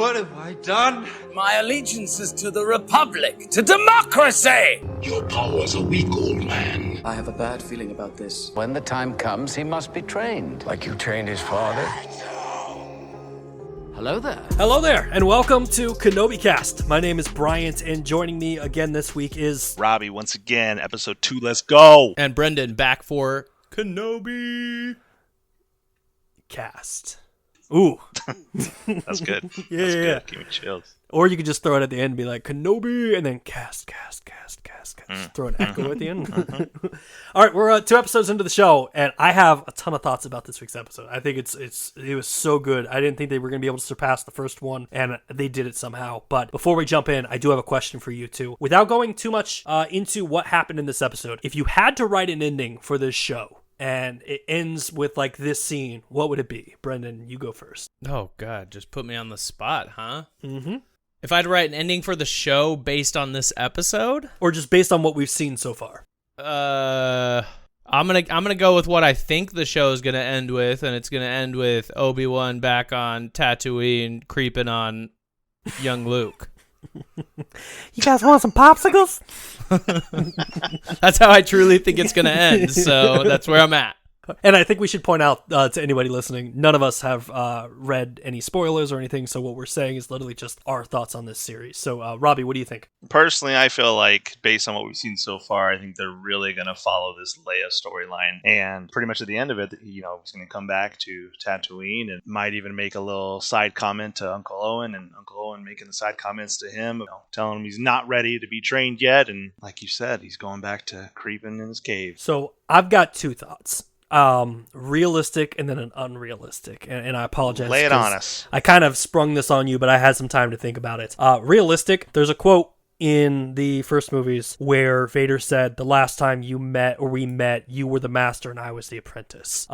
What have I done? My allegiance is to the Republic, to democracy! Your powers are weak, old man. I have a bad feeling about this. When the time comes, he must be trained. Like you trained his father? Hello there. Hello there, and welcome to Kenobi Cast. My name is Bryant, and joining me again this week is... Robbie, once again, episode 2, let's go! And Brendan, back for Kenobi Cast. Ooh. That's good. Yeah. Good. Give me chills. Or you could just throw it at the end and be like, Kenobi, and then cast. Throw an echo at the end. All right, we're 2 episodes into the show, and I have a ton of thoughts about this week's episode. I think it was so good. I didn't think they were going to be able to surpass the first one, and they did it somehow. But before we jump in, I do have a question for you two. Without going too much into what happened in this episode, if you had to write an ending for this show, and it ends with, like, this scene, what would it be? Brendan, you go first. Oh, God, just put me on the spot, huh? Mm-hmm. If I had to write an ending for the show based on this episode? Or just based on what we've seen so far? I'm gonna go with what I think the show is gonna end with, and it's gonna end with Obi-Wan back on Tatooine creeping on young Luke. You guys want some popsicles? That's how I truly think it's gonna end, so that's where I'm at. And I think we should point out to anybody listening, none of us have read any spoilers or anything, so what we're saying is literally just our thoughts on this series. So, Robbie, what do you think? Personally, I feel like, based on what we've seen so far, I think they're really going to follow this Leia storyline. And pretty much at the end of it, he's going to come back to Tatooine and might even make a little side comment to Uncle Owen, and Uncle Owen making the side comments to him, telling him he's not ready to be trained yet. And like you said, he's going back to creeping in his cave. So, I've got 2 thoughts. Realistic and then an unrealistic, and I apologize. Lay it on us. I kind of sprung this on you, but I had some time to think about it. Realistic, there's a quote in the first movies where Vader said, "The last time we met, you were the master and I was the apprentice."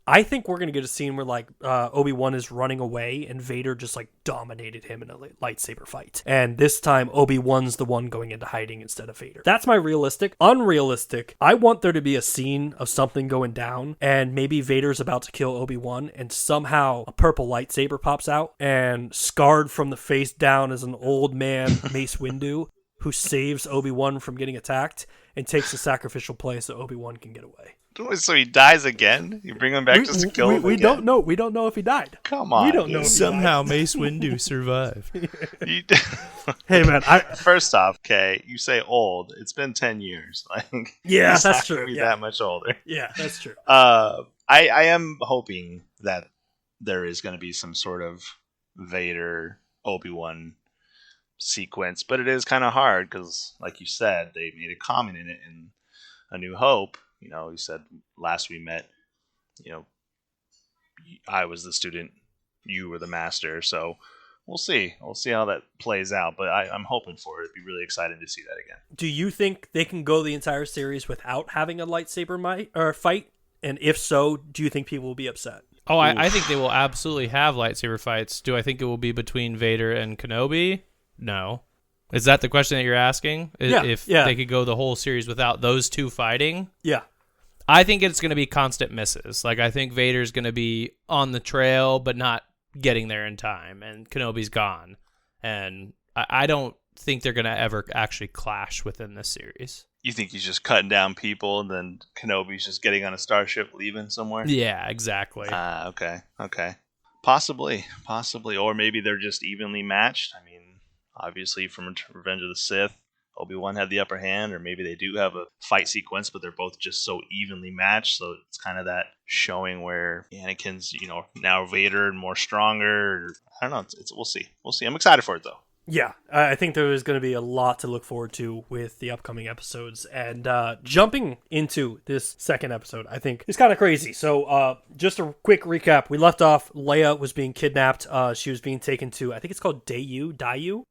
I think we're going to get a scene where, like, Obi-Wan is running away and Vader just, like, dominated him in a lightsaber fight. And this time, Obi-Wan's the one going into hiding instead of Vader. That's my realistic. Unrealistic, I want there to be a scene of something going down, and maybe Vader's about to kill Obi-Wan, and somehow a purple lightsaber pops out, and scarred from the face down is an old man, Mace Windu, who saves Obi-Wan from getting attacked and takes the sacrificial play so Obi-Wan can get away. So he dies again? You bring him back just to kill him we again? don't know. We don't know if he died. Come on. We don't know. Somehow Mace Windu survived. Hey, man. First off, okay, you say old. It's been 10 years. Like, yeah, that's true. He's that much older. Yeah, that's true. I am hoping that there is going to be some sort of Vader Obi-Wan sequence, but it is kind of hard because, like you said, they made a comment in it in A New Hope. He said, last we met, I was the student, you were the master. So we'll see. We'll see how that plays out. But I'm hoping for it. It'd be really exciting to see that again. Do you think they can go the entire series without having a lightsaber fight? And if so, do you think people will be upset? Oh, I think they will absolutely have lightsaber fights. Do I think it will be between Vader and Kenobi? No. Is that the question that you're asking? If they could go the whole series without those two fighting? Yeah. I think it's going to be constant misses. Like, I think Vader's going to be on the trail, but not getting there in time, and Kenobi's gone. And I don't think they're going to ever actually clash within this series. You think he's just cutting down people, and then Kenobi's just getting on a starship leaving somewhere? Yeah, exactly. Okay. Possibly. Or maybe they're just evenly matched. I mean, obviously, from Revenge of the Sith, Obi-Wan had the upper hand, or maybe they do have a fight sequence, but they're both just so evenly matched. So it's kind of that showing where Anakin's, now Vader and more stronger. I don't know. We'll see. I'm excited for it, though. Yeah, I think there is going to be a lot to look forward to with the upcoming episodes. And jumping into this second episode, I think is kind of crazy. So just a quick recap. We left off, Leia was being kidnapped. She was being taken to, I think it's called Daru.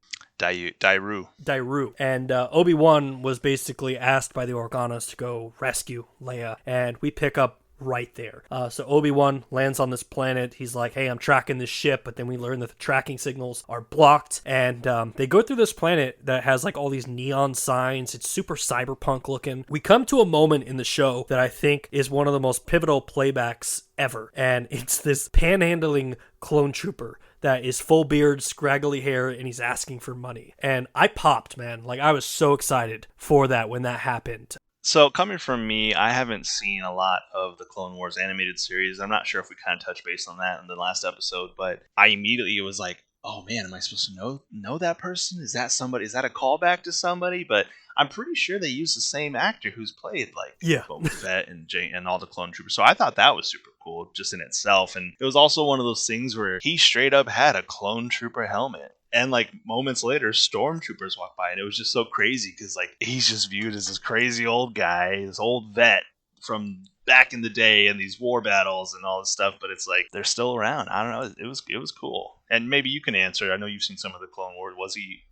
And Obi-Wan was basically asked by the Organas to go rescue Leia. And we pick up right there. So Obi-Wan lands on this planet. He's like, hey, I'm tracking this ship, but then we learn that the tracking signals are blocked, and they go through this planet that has like all these neon signs. It's super cyberpunk looking. We come to a moment in the show that I think is one of the most pivotal playbacks ever, and it's this panhandling clone trooper that is full beard, scraggly hair, and he's asking for money. And I popped, man. Like, I was so excited for that when that happened. So coming from me, I haven't seen a lot of the Clone Wars animated series. I'm not sure if we kind of touched base on that in the last episode, but I immediately was like, oh man, am I supposed to know that person? Is that somebody? Is that a callback to somebody? But I'm pretty sure they use the same actor who's played like Boba Fett and all the clone troopers. So I thought that was super cool just in itself. And it was also one of those things where he straight up had a clone trooper helmet. And like moments later, stormtroopers walk by, and it was just so crazy because like he's just viewed as this crazy old guy, this old vet from back in the day and these war battles and all this stuff. But it's like they're still around. I don't know. It was cool. And maybe you can answer. I know you've seen some of the Clone Wars.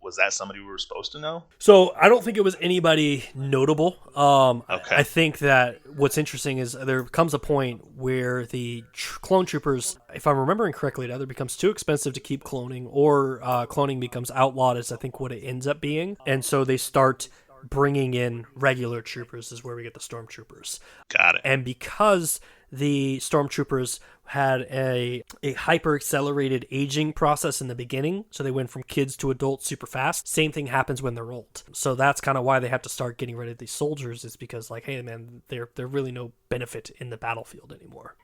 Was that somebody we were supposed to know? So I don't think it was anybody notable. Okay. I think that what's interesting is there comes a point where the clone troopers, if I'm remembering correctly, it either becomes too expensive to keep cloning, or cloning becomes outlawed, is I think what it ends up being. And so they start bringing in regular troopers, is where we get the stormtroopers. Got it. And because the stormtroopers had a hyper accelerated aging process in the beginning, so they went from kids to adults super fast. Same thing happens when they're old. So that's kind of why they have to start getting rid of these soldiers, is because like, hey man, they're really no benefit in the battlefield anymore.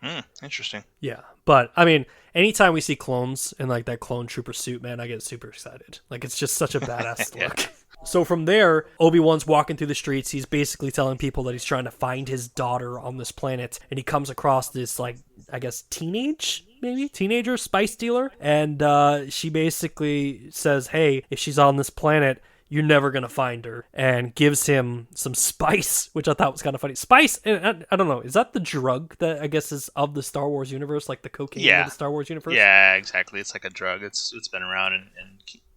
Interesting. Yeah, but I mean, anytime we see clones in like that clone trooper suit, man, I get super excited. Like, it's just such a badass look. So from there, Obi-Wan's walking through the streets. He's basically telling people that he's trying to find his daughter on this planet. And he comes across this, like, I guess, teenager spice dealer. And she basically says, hey, if she's on this planet, you're never going to find her. And gives him some spice, which I thought was kind of funny. Spice, and I don't know, is that the drug that I guess is of the Star Wars universe? Like the cocaine of the Star Wars universe? Yeah, exactly. It's like a drug. It's been around in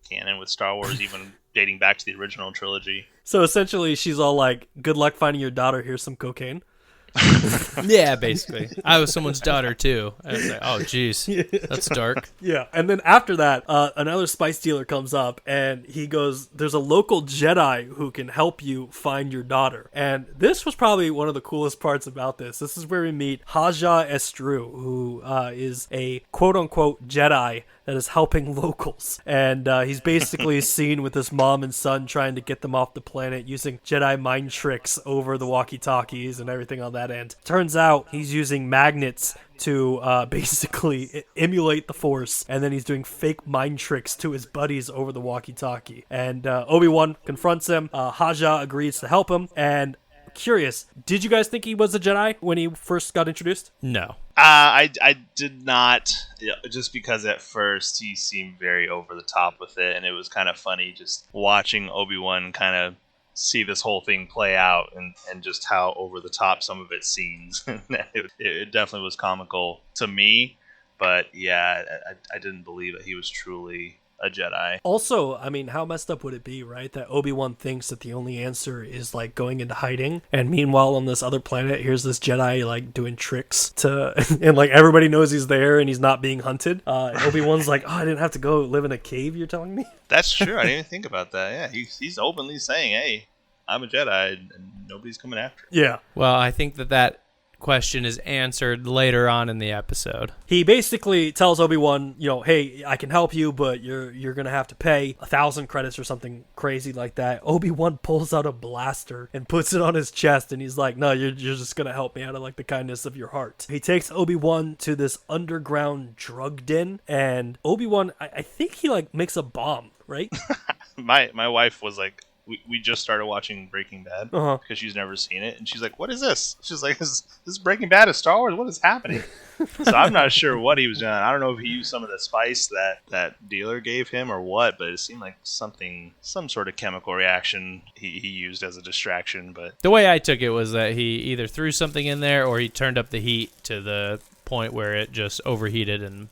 canon with Star Wars, even dating back to the original trilogy. So essentially, she's all like, good luck finding your daughter, here's some cocaine. Yeah, basically. I was someone's daughter, too. I was like, oh, jeez, that's dark. Yeah, and then after that, another spice dealer comes up, and he goes, there's a local Jedi who can help you find your daughter. And this was probably one of the coolest parts about this. This is where we meet Haja Estru, who is a quote-unquote Jedi that is helping locals. And he's basically seen with his mom and son trying to get them off the planet using Jedi mind tricks over the walkie-talkies and everything on that end. Turns out he's using magnets to basically emulate the Force, and then he's doing fake mind tricks to his buddies over the walkie-talkie. And Obi-Wan confronts him. Haja agrees to help him, and curious, did you guys think he was a Jedi when he first got introduced? No. I did not, just because at first he seemed very over the top with it, and it was kind of funny just watching Obi-Wan kind of see this whole thing play out and just how over the top some of it seems. It definitely was comical to me, but yeah, I didn't believe that he was truly a Jedi. Also, I mean, how messed up would it be, right? That Obi-Wan thinks that the only answer is like going into hiding, and meanwhile on this other planet, here's this Jedi like doing tricks to, and like everybody knows he's there and he's not being hunted. Obi-Wan's like, oh, I didn't have to go live in a cave, you're telling me? That's true. I didn't even think about that. Yeah, he's openly saying, hey, I'm a Jedi, and nobody's coming after him. Yeah. Well, I think that question is answered later on in the episode. He basically tells Obi-Wan, you know, hey, I can help you, but you're gonna have to pay 1,000 credits or something crazy like that. Obi-Wan pulls out a blaster and puts it on his chest, and he's like, no, you're just gonna help me out of like the kindness of your heart. He takes Obi-Wan to this underground drug den, and Obi-Wan, I think he like makes a bomb, right? My wife was like, we just started watching Breaking Bad because she's never seen it, and she's like, what is this? She's like, this is Breaking Bad of Star Wars? What is happening? So I'm not sure what he was doing. I don't know if he used some of the spice that dealer gave him or what, but it seemed like some sort of chemical reaction he used as a distraction. But the way I took it was that he either threw something in there or he turned up the heat to the point where it just overheated and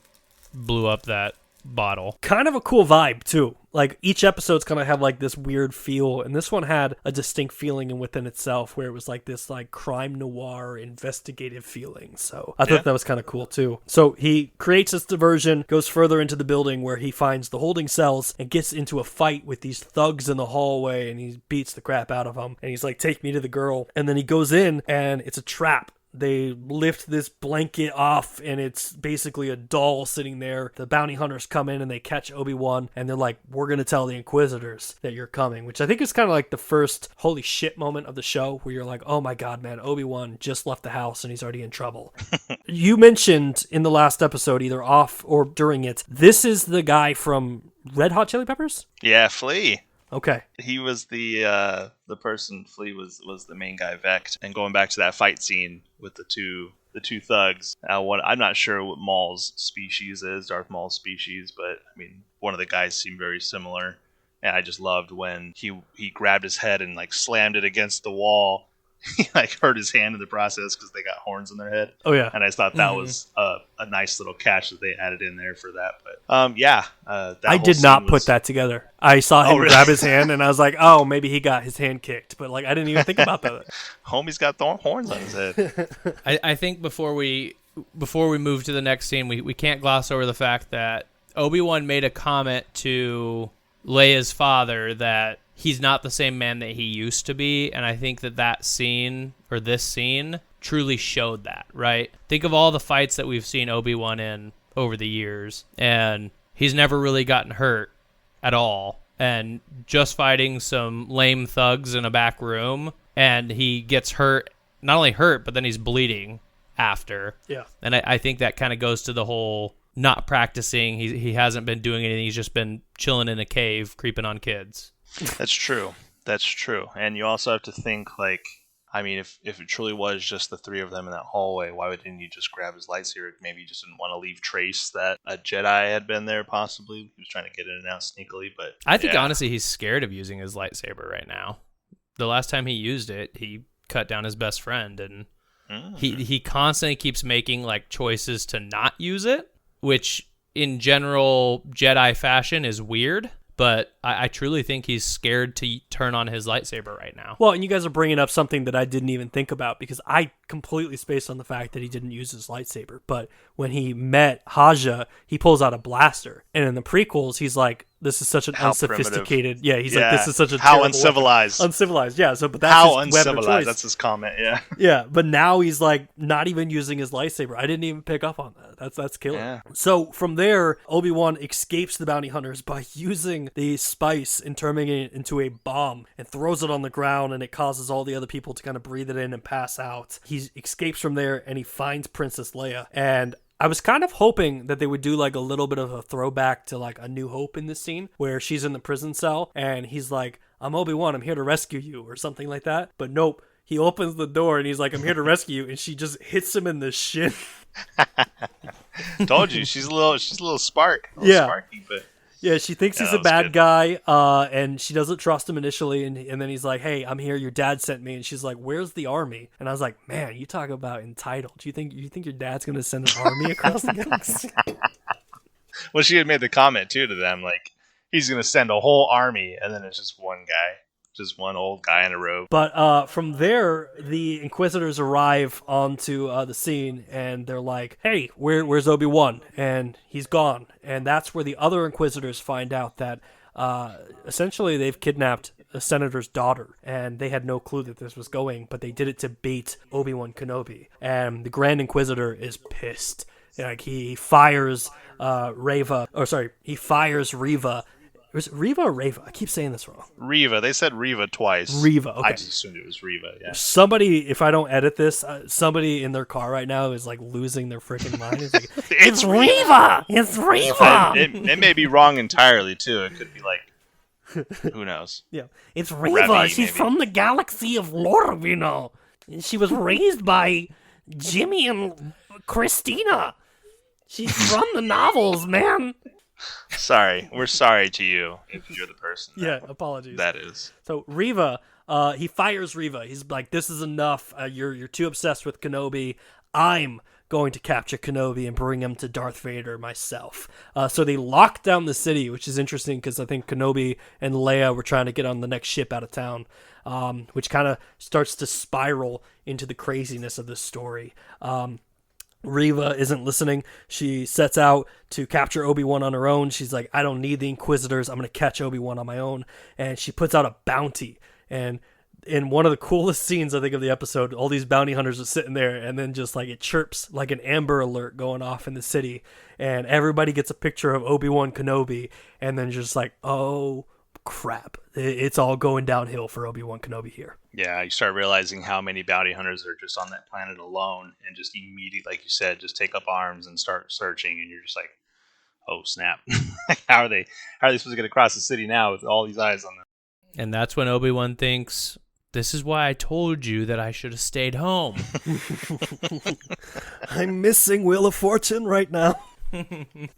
blew up that bottle. Kind of a cool vibe too. Like each episode's gonna have like this weird feel, and this one had a distinct feeling within itself where it was like this like crime noir investigative feeling. So I thought that was kind of cool too. So he creates this diversion, goes further into the building where he finds the holding cells and gets into a fight with these thugs in the hallway, and he beats the crap out of them, and he's like, take me to the girl. And then he goes in and it's a trap. They lift this blanket off, and it's basically a doll sitting there. The bounty hunters come in, and they catch Obi-Wan, and they're like, we're going to tell the Inquisitors that you're coming, which I think is kind of like the first holy shit moment of the show, where you're like, oh my god, man, Obi-Wan just left the house, and he's already in trouble. You mentioned in the last episode, either off or during it, this is the guy from Red Hot Chili Peppers? Yeah, Flea. Okay. He was the person. Flea was the main guy, Vect. And going back to that fight scene with the two thugs. I'm not sure what Maul's species is, Darth Maul's species, but I mean, one of the guys seemed very similar. And I just loved when he grabbed his head and like slammed it against the wall. He like hurt his hand in the process because they got horns in their head. Oh yeah. And I thought that was a nice little catch that they added in there for that. But yeah, I did not put that together. I saw him grab his hand, and I was like, oh, maybe he got his hand kicked. But like, I didn't even think about that. Homie's got horns on his head. I think before we move to the next scene, we can't gloss over the fact that Obi-Wan made a comment to Leia's father that he's not the same man that he used to be, and I think that scene, or this scene, truly showed that, right? Think of all the fights that we've seen Obi-Wan in over the years, and he's never really gotten hurt at all, and just fighting some lame thugs in a back room, and he gets hurt, not only hurt, but then he's bleeding after. Yeah. And I think that kind of goes to the whole not practicing. He hasn't been doing anything. He's just been chilling in a cave, creeping on kids. That's true. And you also have to think, like, I mean, if it truly was just the three of them in that hallway, why didn't he just grab his lightsaber? Maybe he just didn't want to leave trace that a Jedi had been there, possibly. He was trying to get in and out sneakily, but I think, honestly, he's scared of using his lightsaber right now. The last time he used it, he cut down his best friend, and he constantly keeps making, like, choices to not use it, which, in general Jedi fashion, is weird. But I truly think he's scared to turn on his lightsaber right now. Well, and you guys are bringing up something that I didn't even think about, because I completely spaced on the fact that he didn't use his lightsaber. But when he met Haja, he pulls out a blaster. And in the prequels, he's like, this is such an unsophisticated... Primitive. Yeah, he's like, this is such a how uncivilized. Weapon. Uncivilized, yeah. So, but that's how his weapon of choice. Uncivilized, that's his comment, yeah. Yeah, but now he's like not even using his lightsaber. I didn't even pick up on that. That's killer. Yeah. So from there, Obi-Wan escapes the bounty hunters by using the spice and turning it into a bomb and throws it on the ground, and it causes all the other people to kind of breathe it in and pass out. He escapes from there, and he finds Princess Leia. And I was kind of hoping that they would do like a little bit of a throwback to like A New Hope in this scene, where she's in the prison cell and he's like, I'm Obi-Wan, I'm here to rescue you, or something like that. But nope, he opens the door and he's like, I'm here to rescue you, and she just hits him in the shin. Told you, she's a little sparky, but yeah, she thinks he's a bad guy, and she doesn't trust him initially, and then he's like, hey, I'm here, your dad sent me, and she's like, where's the army? And I was like, man, you talk about entitled. You think your dad's going to send an army across the galaxy? Well, she had made the comment, too, to them, like, he's going to send a whole army, and then it's just one guy. Just one old guy in a robe. But from there, the Inquisitors arrive onto the scene, and they're like, hey, where's Obi-Wan? And he's gone. And that's where the other Inquisitors find out that essentially they've kidnapped a senator's daughter, and they had no clue that this was going, but they did it to bait Obi-Wan Kenobi. And the Grand Inquisitor is pissed. Like, he fires Reva. Was it Reva or Reva? I keep saying this wrong. Reva. They said Reva twice. Reva, okay. I just assumed it was Reva, yeah. Somebody, if I don't edit this, somebody in their car right now is like losing their freaking mind. It's like, it's Reva! It's Reva! It may be wrong entirely, too. It could be like, who knows? Yeah. It's Reva. Revy, She's maybe. From the galaxy of Lorvino. She was raised by Jimmy and Christina. She's from the novels, man. Sorry. We're sorry to you if you're the person. Yeah, apologies. That is. So Reva, he fires Reva. He's like, this is enough. You're too obsessed with Kenobi. I'm going to capture Kenobi and bring him to Darth Vader myself. So they lock down the city, which is interesting because I think Kenobi and Leia were trying to get on the next ship out of town, which kind of starts to spiral into the craziness of this story. Reva isn't listening. She sets out to capture Obi-Wan on her own. She's like, I don't need the Inquisitors. I'm going to catch Obi-Wan on my own. And she puts out a bounty. And in one of the coolest scenes, I think, of the episode, all these bounty hunters are sitting there, and then just like it chirps like an Amber Alert going off in the city, and everybody gets a picture of Obi-Wan Kenobi, and then just like, oh crap, it's all going downhill for Obi-Wan Kenobi here. Yeah, you start realizing how many bounty hunters are just on that planet alone, and just immediately, like you said, just take up arms and start searching, and you're just like, oh snap. how are they supposed to get across the city now with all these eyes on them? And that's when Obi-Wan thinks, this is why I told you that I should have stayed home. I'm missing Wheel of Fortune right now.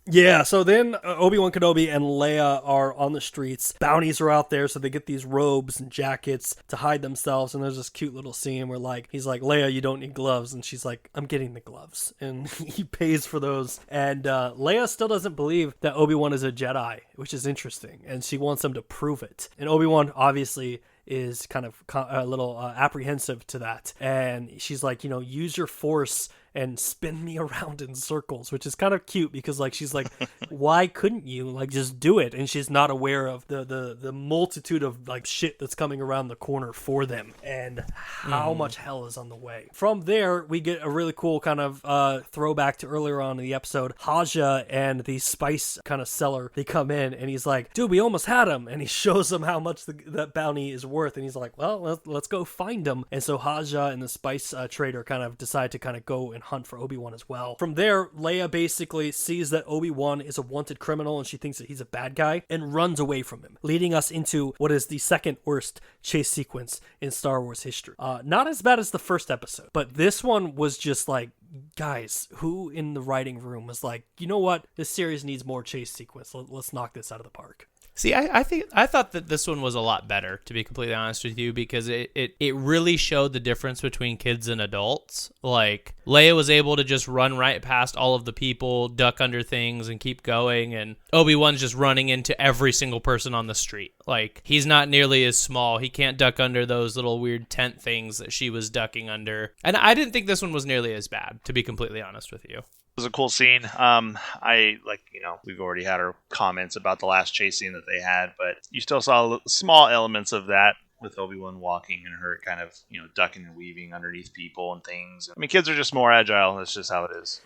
Yeah, so then Obi-Wan Kenobi and Leia are on the streets. Bounties are out there, so they get these robes and jackets to hide themselves. And there's this cute little scene where, like, he's like, Leia, you don't need gloves. And she's like, I'm getting the gloves. And he pays for those. And Leia still doesn't believe that Obi-Wan is a Jedi, which is interesting. And she wants him to prove it. And Obi-Wan obviously is kind of a little apprehensive to that. And she's like, use your force and spin me around in circles, which is kind of cute because, like, she's like, why couldn't you, like, just do it? And she's not aware of the multitude of, like, shit that's coming around the corner for them and how much hell is on the way. From there, we get a really cool kind of throwback to earlier on in the episode. Haja and the spice kind of seller, they come in and he's like, dude, we almost had him. And he shows them how much that bounty is worth. And he's like, well, let's go find him. And so Haja and the spice trader kind of decide to kind of go and hunt for Obi-Wan as well. From there, Leia basically sees that Obi-Wan is a wanted criminal and she thinks that he's a bad guy and runs away from him, leading us into what is the second worst chase sequence in Star Wars history. Not as bad as the first episode, but this one was just like, guys, who in the writing room was like, you know what? This series needs more chase sequence. Let's knock this out of the park. See, I thought that this one was a lot better, to be completely honest with you, because it really showed the difference between kids and adults. Like, Leia was able to just run right past all of the people, duck under things, and keep going, and Obi-Wan's just running into every single person on the street. Like, he's not nearly as small. He can't duck under those little weird tent things that she was ducking under. And I didn't think this one was nearly as bad, to be completely honest with you. It was a cool scene. We've already had our comments about the last chase scene that they had, but you still saw small elements of that with Obi-Wan walking and her kind of, ducking and weaving underneath people and things. I mean, kids are just more agile. That's just how it is.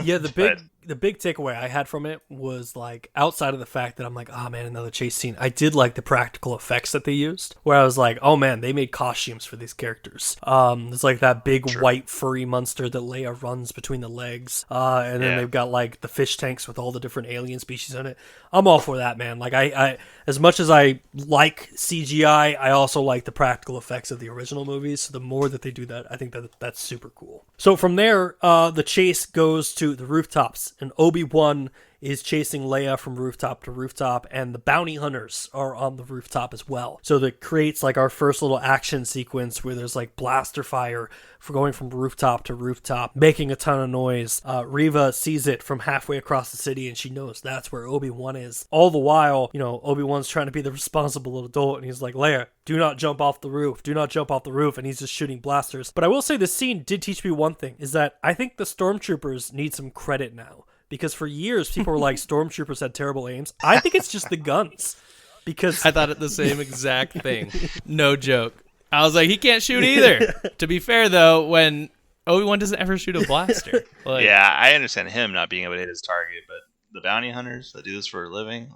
Yeah, the big takeaway I had from it was, like, outside of the fact that I'm like, oh man, another chase scene, I did like the practical effects that they used, where I was like, oh man, they made costumes for these characters. There's like that big white furry monster that Leia runs between the legs, and then they've got like the fish tanks with all the different alien species in it. I'm all for that, man. Like, I as much as I like CGI, I also like the practical effects of the original movies. So the more that they do that, I think that's super cool. So from there, the chase goes to the rooftops, and Obi-Wan is chasing Leia from rooftop to rooftop, and the bounty hunters are on the rooftop as well. So that creates like our first little action sequence where there's like blaster fire for going from rooftop to rooftop, making a ton of noise. Reva sees it from halfway across the city, and she knows that's where Obi-Wan is. All the while, Obi-Wan's trying to be the responsible adult, and he's like, Leia, do not jump off the roof. Do not jump off the roof. And he's just shooting blasters. But I will say this scene did teach me one thing, is that I think the stormtroopers need some credit now. Because for years, people were like, stormtroopers had terrible aims. I think it's just the guns. Because I thought it the same exact thing. No joke. I was like, he can't shoot either. To be fair, though, when Obi-Wan doesn't ever shoot a blaster. Like, yeah, I understand him not being able to hit his target, but the bounty hunters that do this for a living,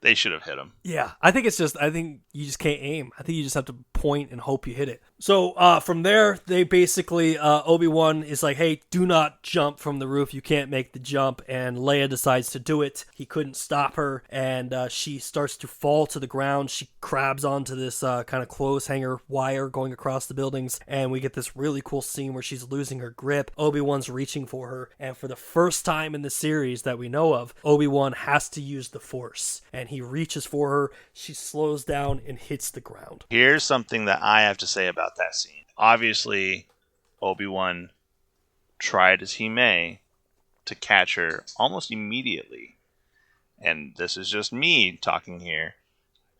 they should have hit him. Yeah, I think you just can't aim. I think you just have to point and hope you hit it. So from there, they basically, Obi-Wan is like, hey, do not jump from the roof. You can't make the jump. And Leia decides to do it. He couldn't stop her. And she starts to fall to the ground. She crabs onto this kind of clothes hanger wire going across the buildings. And we get this really cool scene where she's losing her grip. Obi-Wan's reaching for her. And for the first time in the series that we know of, Obi-Wan has to use the Force. And he reaches for her. She slows down and hits the ground. Here's something that I have to say about that scene. Obviously, Obi-Wan tried as he may to catch her almost immediately. And this is just me talking here.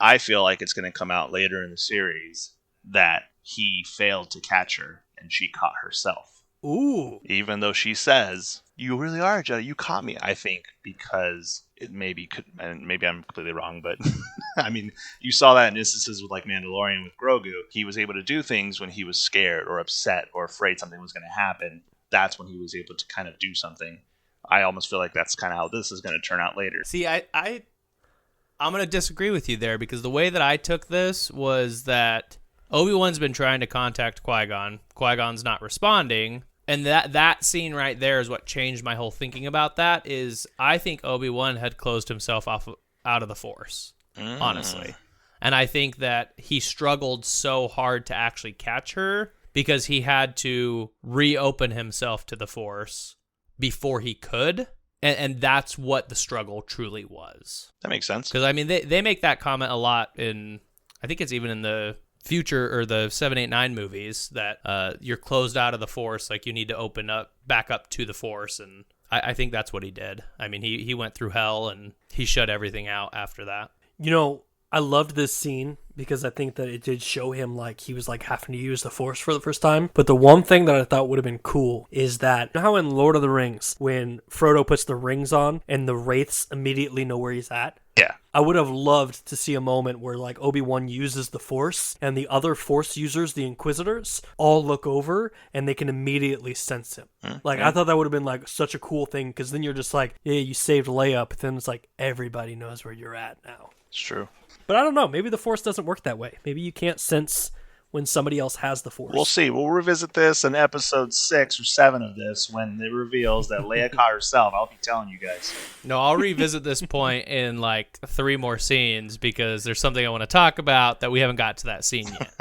I feel like it's going to come out later in the series that he failed to catch her and she caught herself. Ooh. Even though she says, you really are, Jedi. You caught me. I think because it maybe could, and maybe I'm completely wrong, but I mean, you saw that in instances with like Mandalorian with Grogu. He was able to do things when he was scared or upset or afraid something was going to happen. That's when he was able to kind of do something. I almost feel like that's kind of how this is going to turn out later. See, I'm going to disagree with you there, because the way that I took this was that Obi-Wan's been trying to contact Qui-Gon. Qui-Gon's not responding. And that scene right there is what changed my whole thinking about that. Is I think Obi-Wan had closed himself off out of the Force, honestly. And I think that he struggled so hard to actually catch her because he had to reopen himself to the Force before he could. And that's what the struggle truly was. That makes sense. Because, I mean, they make that comment a lot in, I think it's even in the future or the 7, 8, 9 movies, that you're closed out of the Force, like you need to open up back up to the Force. And I think that's what he did. I mean, he went through hell and he shut everything out after that. You know, I loved this scene because I think that it did show him like he was like having to use the Force for the first time. But the one thing that I thought would have been cool is that, you know how in Lord of the Rings, when Frodo puts the rings on and the Wraiths immediately know where he's at? Yeah. I would have loved to see a moment where like Obi-Wan uses the Force and the other Force users, the Inquisitors, all look over and they can immediately sense him. Like, I thought that would have been like such a cool thing, because then you're just like, yeah, you saved Leia, but then it's like everybody knows where you're at now. It's true. But I don't know. Maybe the Force doesn't work that way. Maybe you can't sense when somebody else has the Force. We'll see. We'll revisit this in episode 6 or 7 of this when it reveals that Leia caught herself. I'll be telling you guys. No, I'll revisit this point in like 3 more scenes, because there's something I want to talk about that we haven't got to that scene yet.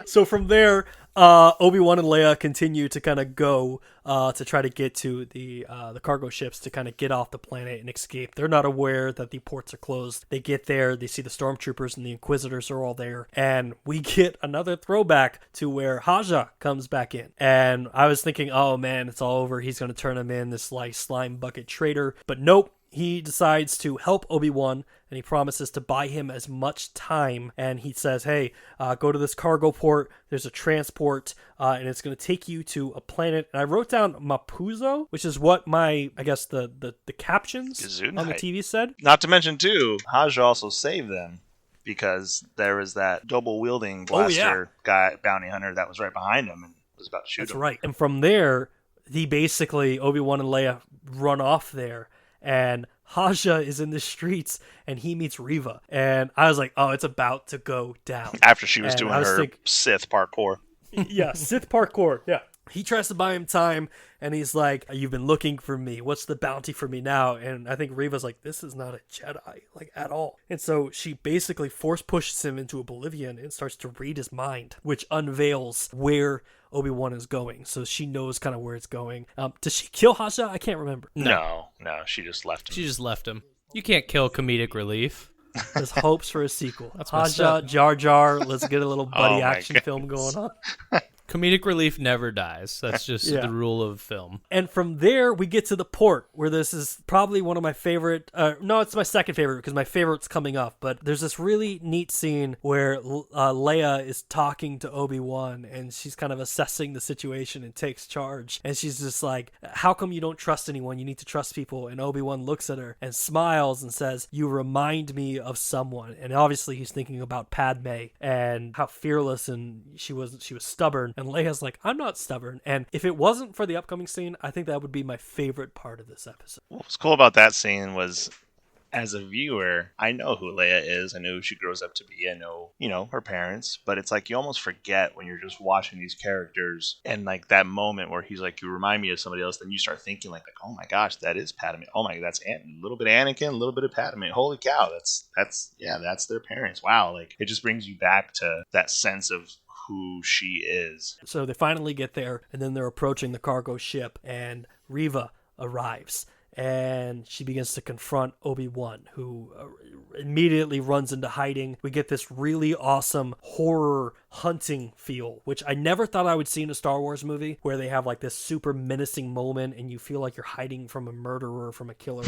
So from there, Obi-Wan and Leia continue to kind of go to try to get to the cargo ships to kind of get off the planet and escape. They're not aware that the ports are closed. They get there, they see the stormtroopers and the Inquisitors are all there, and we get another throwback to where Haja comes back in. And I was thinking, oh man, it's all over. He's going to turn him in, this like slime bucket traitor. But nope. He decides to help Obi-Wan, and he promises to buy him as much time. And he says, hey, go to this cargo port. There's a transport, and it's going to take you to a planet. And I wrote down Mapuzo, which is what my, I guess, the captions on the TV said. Not to mention, too, Haja also saved them, because there was that double-wielding blaster guy, bounty hunter, that was right behind him and was about to shoot him. That's right. And from there, Obi-Wan and Leia run off there. And Haja is in the streets, and he meets Reva. And I was like, oh, it's about to go down. After she was doing her Sith parkour. Yeah, Sith parkour, yeah. He tries to buy him time, and he's like, you've been looking for me. What's the bounty for me now? And I think Reva's like, this is not a Jedi, like, at all. And so she basically force pushes him into oblivion and starts to read his mind, which unveils where Obi-Wan is going. So she knows kind of where it's going. Does she kill Haja? I can't remember. No, she just left him. She just left him. You can't kill comedic relief. There's hopes for a sequel. That's Haja, Jar Jar, let's get a little buddy action film going on. Comedic relief never dies. That's just the rule of film. And from there, we get to the port, where this is probably one of my favorite... no, it's my second favorite, because my favorite's coming up. But there's this really neat scene where Leia is talking to Obi-Wan, and she's kind of assessing the situation and takes charge. And she's just like, how come you don't trust anyone? You need to trust people. And Obi-Wan looks at her and smiles and says, you remind me of someone. And obviously, he's thinking about Padme and how fearless and she was stubborn. And Leia's like, I'm not stubborn. And if it wasn't for the upcoming scene, I think that would be my favorite part of this episode. What was cool about that scene was, as a viewer, I know who Leia is. I know who she grows up to be. I know, her parents. But it's like you almost forget when you're just watching these characters, and like that moment where he's like, you remind me of somebody else. Then you start thinking like, oh my gosh, that is Padme. Oh my, that's a little bit of Anakin, a little bit of Padme. Holy cow, that's their parents. Wow, like it just brings you back to that sense of who she is. So they finally get there, and then they're approaching the cargo ship, and Reva arrives. And she begins to confront Obi-Wan, who immediately runs into hiding. We get this really awesome horror hunting feel, which I never thought I would see in a Star Wars movie, where they have like this super menacing moment and you feel like you're hiding from a murderer, from a killer.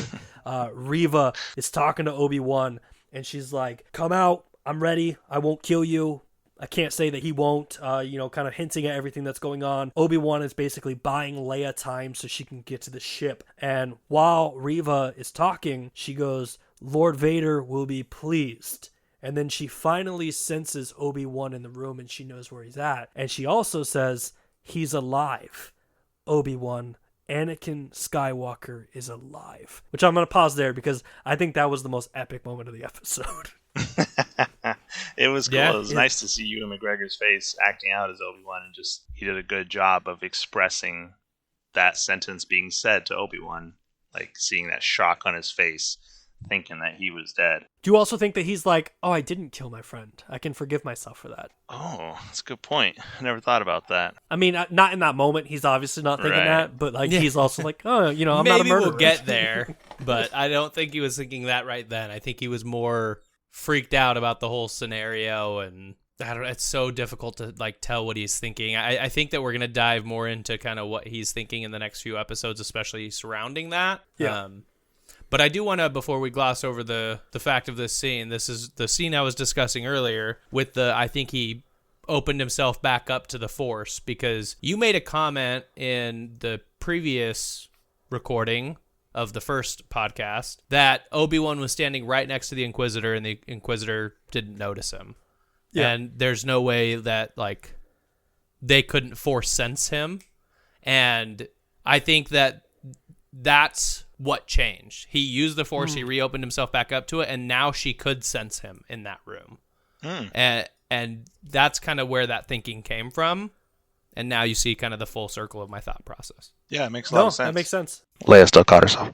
Reva is talking to Obi-Wan, and she's like, come out, I'm ready, I won't kill you. I can't say that he won't, kind of hinting at everything that's going on. Obi-Wan is basically buying Leia time so she can get to the ship. And while Reva is talking, she goes, Lord Vader will be pleased. And then she finally senses Obi-Wan in the room and she knows where he's at. And she also says, he's alive. Obi-Wan, Anakin Skywalker is alive. Which I'm going to pause there because I think that was the most epic moment of the episode. It was cool. Yeah. It was nice to see Ewan McGregor's face acting out as Obi-Wan, and just he did a good job of expressing that sentence being said to Obi-Wan, like seeing that shock on his face, thinking that he was dead. Do you also think that he's like, oh, I didn't kill my friend. I can forgive myself for that. Oh, that's a good point. I never thought about that. I mean, not in that moment. He's obviously not thinking Right. that, but like he's also like, oh, I'm not a Maybe murderer. we'll get there, but I don't think he was thinking that right then. I think he was more freaked out about the whole scenario, and I don't know, it's so difficult to like tell what he's thinking. I think that we're gonna dive more into kind of what he's thinking in the next few episodes, especially surrounding that. Yeah. But I do want to, before we gloss over the fact of this scene, this is the scene I was discussing earlier with I think he opened himself back up to the Force, because you made a comment in the previous recording of the first podcast that Obi-Wan was standing right next to the Inquisitor and the Inquisitor didn't notice him. Yeah. And there's no way that like they couldn't Force sense him. And I think that that's what changed. He used the Force, he reopened himself back up to it, and now she could sense him in that room. And that's kind of where that thinking came from. And now you see kind of the full circle of my thought process. Yeah, it makes a lot of sense. That makes sense. Leia still caught herself.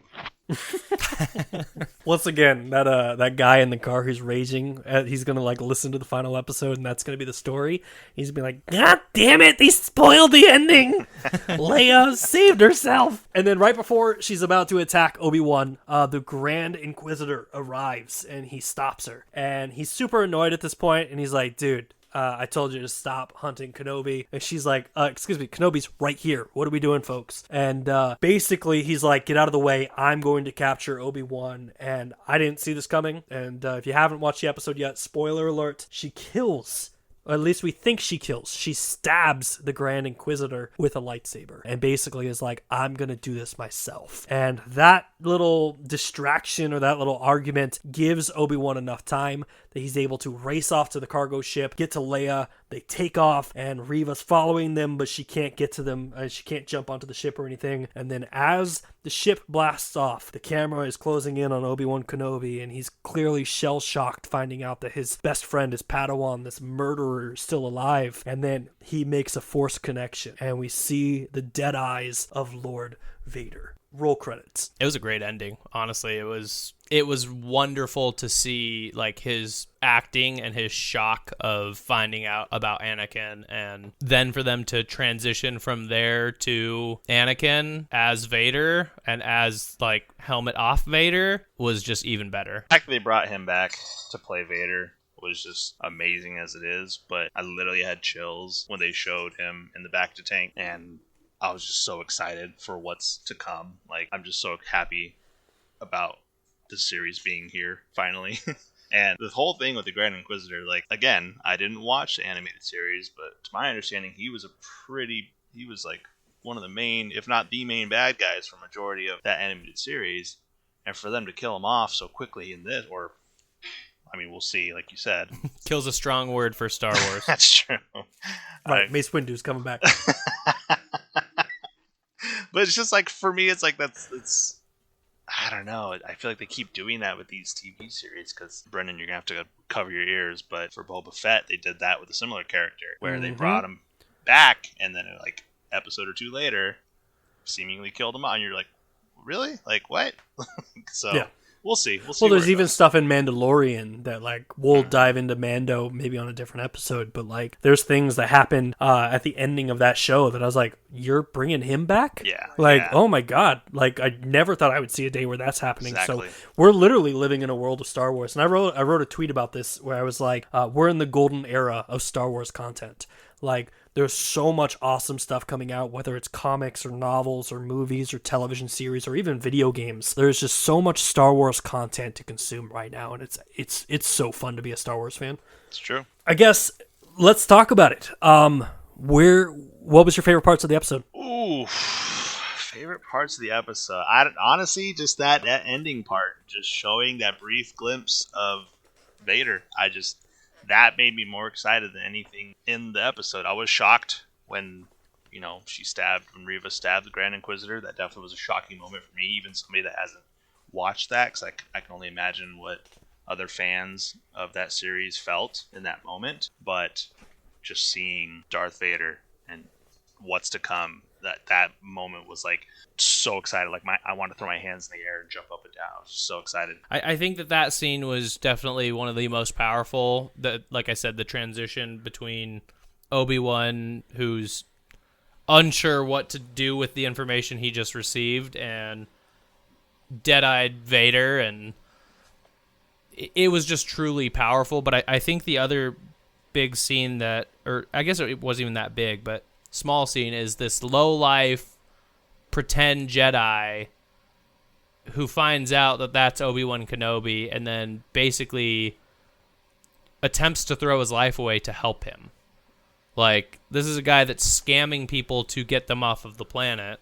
Once again, that guy in the car who's raging, he's gonna like listen to the final episode, and that's gonna be the story. He's gonna be like, God damn it, they spoiled the ending. Leia saved herself. And then right before she's about to attack Obi-Wan, the Grand Inquisitor arrives and he stops her, and he's super annoyed at this point, and he's like, dude, I told you to stop hunting Kenobi. And she's like, excuse me, Kenobi's right here. What are we doing, folks? And basically, he's like, get out of the way. I'm going to capture Obi-Wan. And I didn't see this coming. And if you haven't watched the episode yet, spoiler alert, she kills. Or at least we think she kills. She stabs the Grand Inquisitor with a lightsaber and basically is like, I'm going to do this myself. And that little distraction or that little argument gives Obi-Wan enough time that he's able to race off to the cargo ship, get to Leia. They take off and Reva's following them, but she can't get to them. She can't jump onto the ship or anything. And then as the ship blasts off, the camera is closing in on Obi-Wan Kenobi, and he's clearly shell-shocked finding out that his best friend, his Padawan, this murderer, is still alive. And then he makes a Force connection, and we see the dead eyes of Lord Vader. Roll credits. It was a great ending. Honestly, it was wonderful to see like his acting and his shock of finding out about Anakin, and then for them to transition from there to Anakin as Vader and as like helmet off Vader was just even better. The fact that they brought him back to play Vader was just amazing as it is, but I literally had chills when they showed him in the back to tank, and I was just so excited for what's to come. Like, I'm just so happy about the series being here, finally. And the whole thing with the Grand Inquisitor, like, again, I didn't watch the animated series, but to my understanding, he was like one of the main, if not the main bad guys for majority of that animated series. And for them to kill him off so quickly in this, or, I mean, we'll see, like you said. Kill's a strong word for Star Wars. That's true. Right, Mace Windu's coming back. But it's just like, for me, it's like it's I don't know. I feel like they keep doing that with these TV series, because Brendan, you're gonna have to cover your ears. But for Boba Fett, they did that with a similar character where they brought him back, and then like episode or two later, seemingly killed him. And you're like, really? Like what? So yeah. We'll see. Well, there's even stuff in Mandalorian that, like, we'll dive into Mando maybe on a different episode, but, like, there's things that happened at the ending of that show that I was like, you're bringing him back? Yeah. Like, oh my God. Like, I never thought I would see a day where that's happening. Exactly. So we're literally living in a world of Star Wars. And I wrote a tweet about this where I was like, we're in the golden era of Star Wars content. Like, there's so much awesome stuff coming out, whether it's comics or novels or movies or television series or even video games. There's just so much Star Wars content to consume right now, and it's so fun to be a Star Wars fan. It's true. I guess let's talk about it. What was your favorite parts of the episode? Ooh, favorite parts of the episode. Honestly, just that ending part, just showing that brief glimpse of Vader. That made me more excited than anything in the episode. I was shocked when when Reva stabbed the Grand Inquisitor. That definitely was a shocking moment for me, even somebody that hasn't watched that, because I can only imagine what other fans of that series felt in that moment. But just seeing Darth Vader and what's to come, that moment was like so excited. Like I want to throw my hands in the air and jump up and down. I was so excited. I think that scene was definitely one of the most powerful. Like I said, the transition between Obi-Wan, who's unsure what to do with the information he just received, and dead-eyed Vader, and it was just truly powerful. But I think the other big scene or I guess it wasn't even that big, but small scene, is this low-life pretend Jedi who finds out that that's Obi-Wan Kenobi and then basically attempts to throw his life away to help him. Like, this is a guy that's scamming people to get them off of the planet,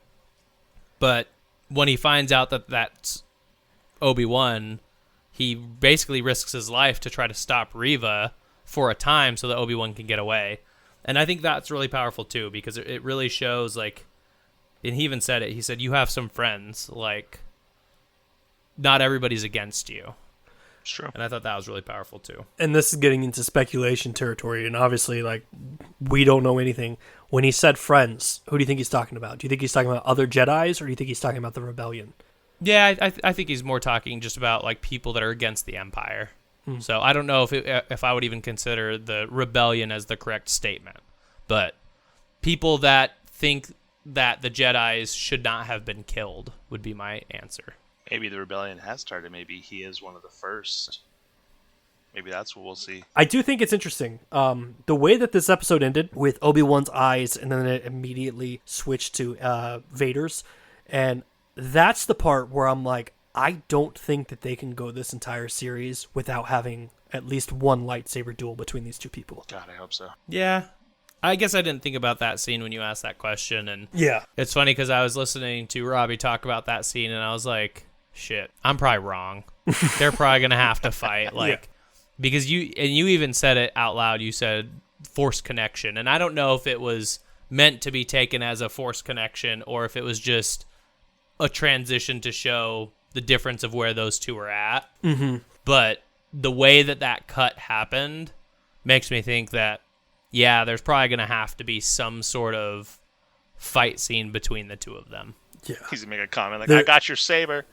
but when he finds out that that's Obi-Wan, he basically risks his life to try to stop Reva for a time so that Obi-Wan can get away. And I think that's really powerful too, because it really shows, like, and he even said it, he said, you have some friends, like, not everybody's against you. It's true. And I thought that was really powerful too. And this is getting into speculation territory, and obviously, like, we don't know anything. When he said friends, who do you think he's talking about? Do you think he's talking about other Jedis, or do you think he's talking about the rebellion? Yeah, I think he's more talking just about, like, people that are against the Empire. So I don't know if I would even consider the rebellion as the correct statement. But people that think that the Jedis should not have been killed would be my answer. Maybe the rebellion has started. Maybe he is one of the first. Maybe that's what we'll see. I do think it's interesting. The way that this episode ended with Obi-Wan's eyes, and then it immediately switched to Vader's. And that's the part where I'm like, I don't think that they can go this entire series without having at least one lightsaber duel between these two people. God, I hope so. Yeah. I guess I didn't think about that scene when you asked that question. And yeah, it's funny because I was listening to Robbie talk about that scene, and I was like, shit, I'm probably wrong. They're probably going to have to fight. Like, because you even said it out loud. You said force connection. And I don't know if it was meant to be taken as a force connection or if it was just a transition to show the difference of where those two are at. Mm-hmm. But the way that cut happened makes me think that, yeah, there's probably going to have to be some sort of fight scene between the two of them. Yeah. He's going to make a comment like, I got your saber.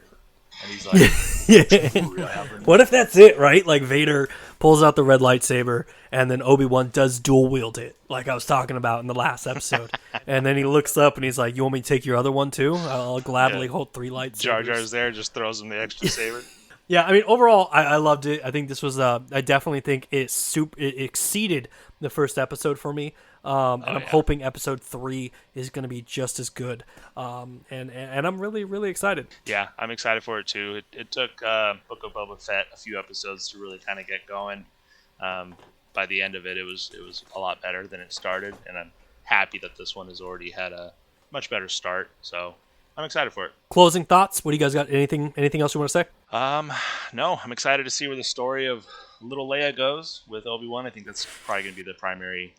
And he's like, yeah. What if that's it, right? Like, Vader pulls out the red lightsaber, and then Obi-Wan does dual wield it, like I was talking about in the last episode. And then he looks up and he's like, you want me to take your other one too? I'll gladly hold 3 lightsabers. Jar Jar's there, just throws him the extra saber. Yeah, I mean, overall, I loved it. I think this was, I definitely think it exceeded the first episode for me. And I'm hoping episode 3 is going to be just as good. And I'm really, really excited. Yeah, I'm excited for it too. It took Book of Boba Fett a few episodes to really kind of get going. By the end of it, it was a lot better than it started, and I'm happy that this one has already had a much better start. So I'm excited for it. Closing thoughts? What do you guys got? Anything else you want to say? No, I'm excited to see where the story of little Leia goes with Obi-Wan. I think that's probably going to be the primary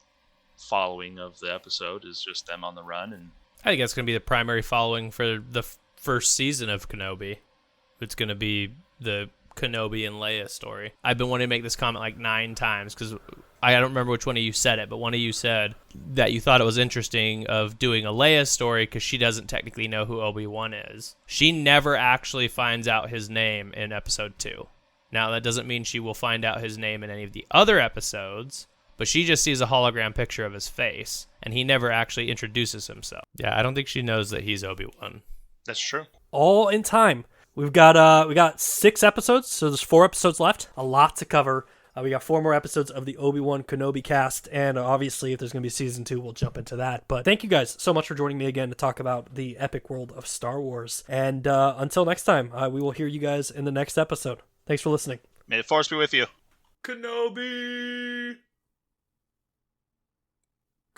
following of the episode, is just them on the run. And I think that's going to be the primary following for the first season of Kenobi. It's going to be the Kenobi and Leia story. I've been wanting to make this comment like 9 times because I don't remember which one of you said it, but one of you said that you thought it was interesting of doing a Leia story because she doesn't technically know who Obi-Wan is. She never actually finds out his name in episode 2. Now, that doesn't mean she will find out his name in any of the other episodes, but she just sees a hologram picture of his face, and he never actually introduces himself. Yeah, I don't think she knows that he's Obi-Wan. that's true. All in time. We got 6 episodes, so there's 4 episodes left. A lot to cover. We got 4 more episodes of the Obi-Wan Kenobi cast, and obviously if there's going to be season 2, we'll jump into that. But thank you guys so much for joining me again to talk about the epic world of Star Wars. And until next time, we will hear you guys in the next episode. Thanks for listening. May the Force be with you. Kenobi!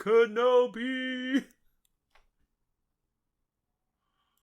Kenobi.